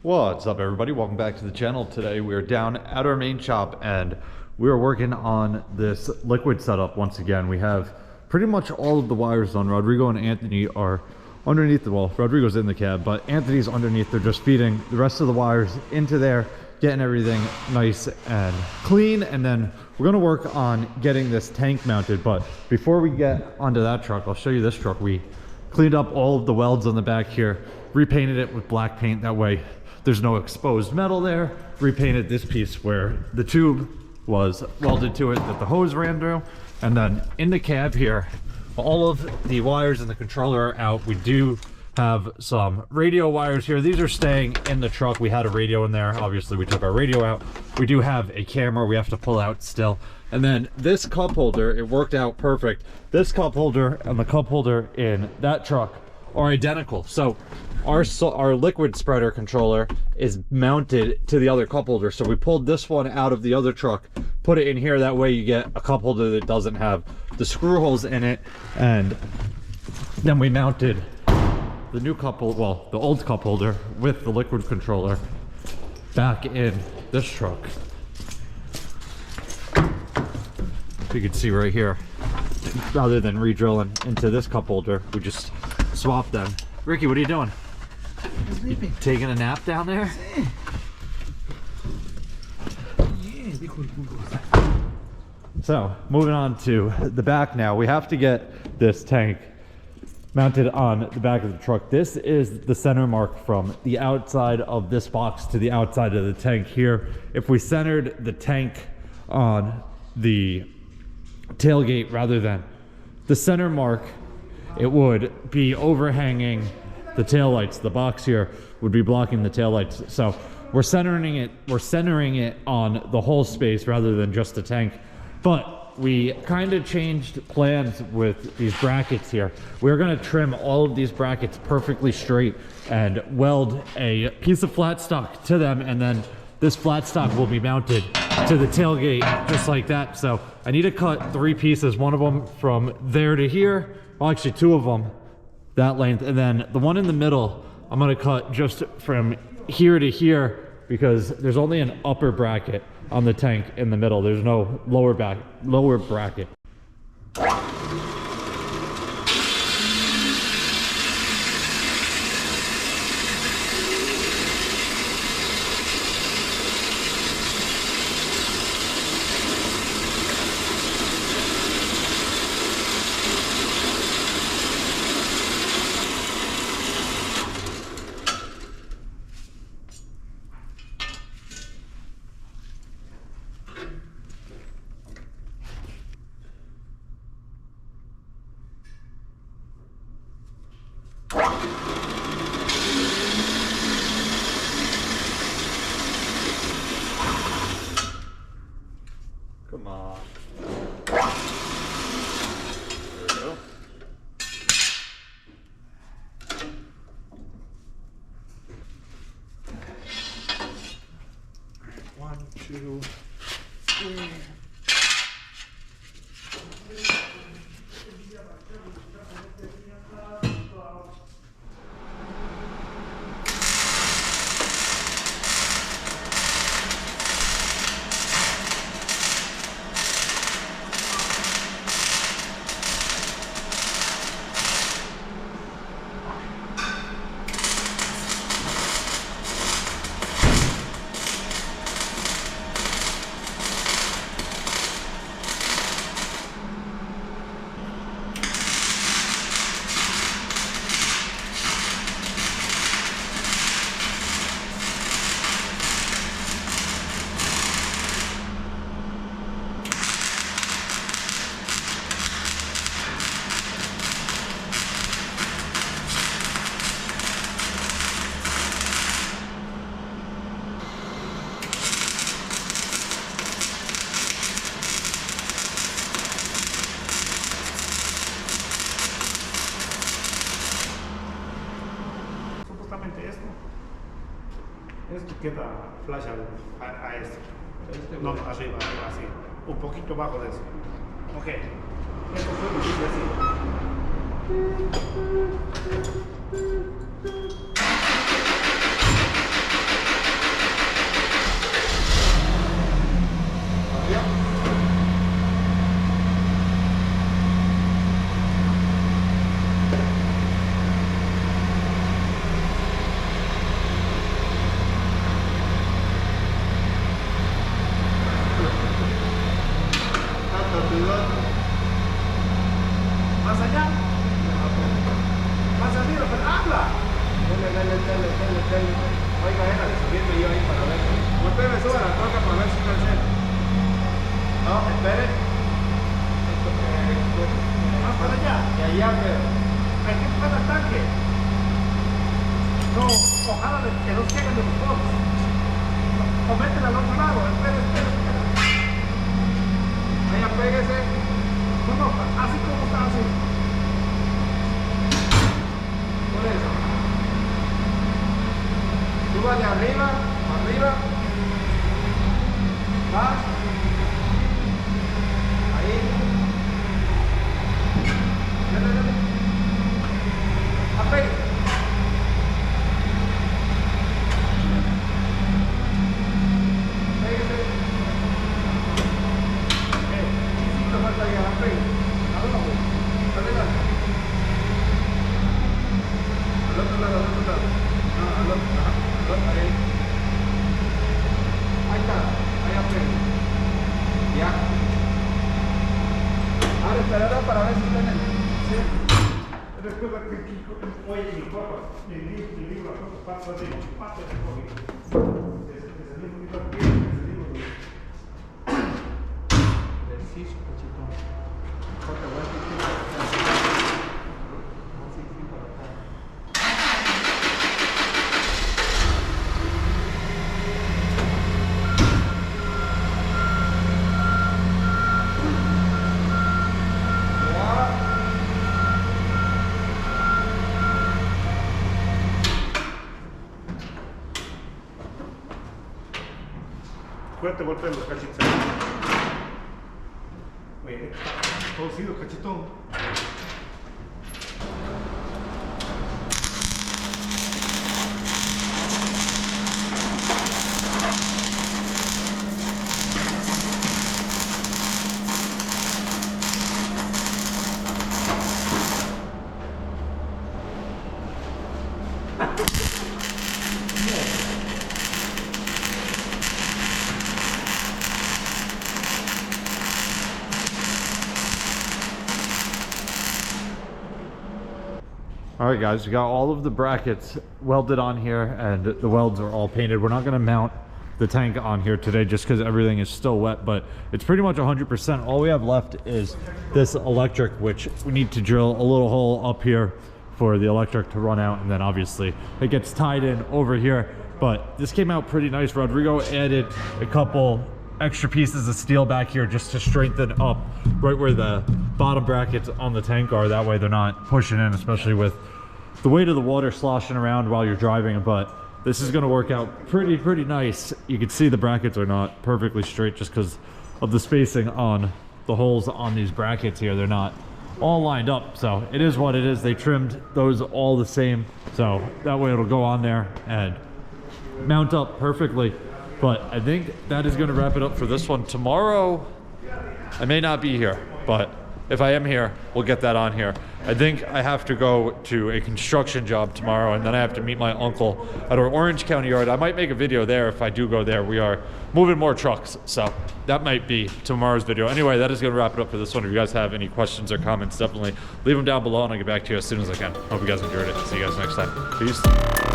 What's up, everybody? Welcome back to the channel. Today we are down at our main shop and we are working on this liquid setup once again. We have pretty much all of the wires done. Rodrigo and Anthony are underneath the wall. Rodrigo's in the cab, but Anthony's underneath. They're just feeding the rest of the wires into there, getting everything nice and clean, and then we're going to work on getting this tank mounted. But before we get onto that truck, I'll show you this truck. We cleaned up all of the welds on the back here, repainted it with black paint. That way there's no exposed metal there. Repainted this piece where the tube was welded to it that the hose ran through. And then in the cab here, all of the wires in the controller are out. We do have some radio wires here. These are staying in the truck. We had a radio in there. Obviously we took our radio out. We do have a camera we have to pull out still. And then this cup holder, it worked out perfect. This cup holder and the cup holder in that truck are identical. So our liquid spreader controller is mounted to the other cup holder. So we pulled this one out of the other truck, put it in here. That way you get a cup holder that doesn't have the screw holes in it. And then we mounted the new cup holder, well, the old cup holder with the liquid controller back in this truck. You can see right here, rather than re-drilling into this cup holder, we just swapped them. Ricky, what are you doing? You taking a nap down there? So, moving on to the back now. We have to get this tank mounted on the back of the truck. This is the center mark from the outside of this box to the outside of the tank here. If we centered the tank on the tailgate rather than the center mark, it would be overhanging the taillights. The box here would be blocking the taillights. So we're centering it on the whole space rather than just the tank. But we kind of changed plans with these brackets here. We're going to trim all of these brackets perfectly straight and weld a piece of flat stock to them, and then this flat stock will be mounted to the tailgate just like that. So I need to cut 3 pieces, one of them from there to here, well actually 2 of them that length, and then the one in the middle I'm going to cut just from here to here because there's only an upper bracket on the tank in the middle. There's no lower bracket. Come on. There we go. One, two, three. Esto queda flash a esto. No, arriba, así. Un poquito bajo de eso. Ok. Esto fue difícil así. Oiga, déjale subirme yo ahí para ver. No, usted me suba la troca para ver si está el centro. No, espere. Ah, para allá. Y allá, pero. Hay que buscar el tanque. No, ojalá que no lleguen de los dos. O métela al otro lado. Espere. Ahí apéguese. No, así como está, así. Por eso. Suba de arriba. Más. Ahí. Dale. Apéguese. Esperará para ver si tienen. Sí. Recuerda que oye, mi papá, el libro, paso de paso de COVID. Ese libro aquí, ese libro. El siso, cachito. Porque voy a decir para acá. Fuerte golpe en los cachitos. Oye, torcido, cachitón. All right, guys, we got all of the brackets welded on here and the welds are all painted. We're not going to mount the tank on here today just because everything is still wet, but it's pretty much 100%. All we have left is this electric, which we need to drill a little hole up here for the electric to run out, and then obviously it gets tied in over here. But this came out pretty nice. Rodrigo added a couple extra pieces of steel back here just to strengthen up right where the bottom brackets on the tank are. That way they're not pushing in, especially with the weight of the water sloshing around while you're driving. But this is going to work out pretty nice. You can see the brackets are not perfectly straight just because of the spacing on the holes on these brackets here. They're not all lined up, so it is what it is. They trimmed those all the same, so that way it'll go on there and mount up perfectly. But I think that is going to wrap it up for this one. Tomorrow I may not be here, but if I am here, we'll get that on here. I think I have to go to a construction job tomorrow, and then I have to meet my uncle at our Orange County yard. I might make a video there if I do go there. We are moving more trucks, so that might be tomorrow's video. Anyway, that is going to wrap it up for this one. If you guys have any questions or comments, definitely leave them down below, and I'll get back to you as soon as I can. Hope you guys enjoyed it. See you guys next time. Peace.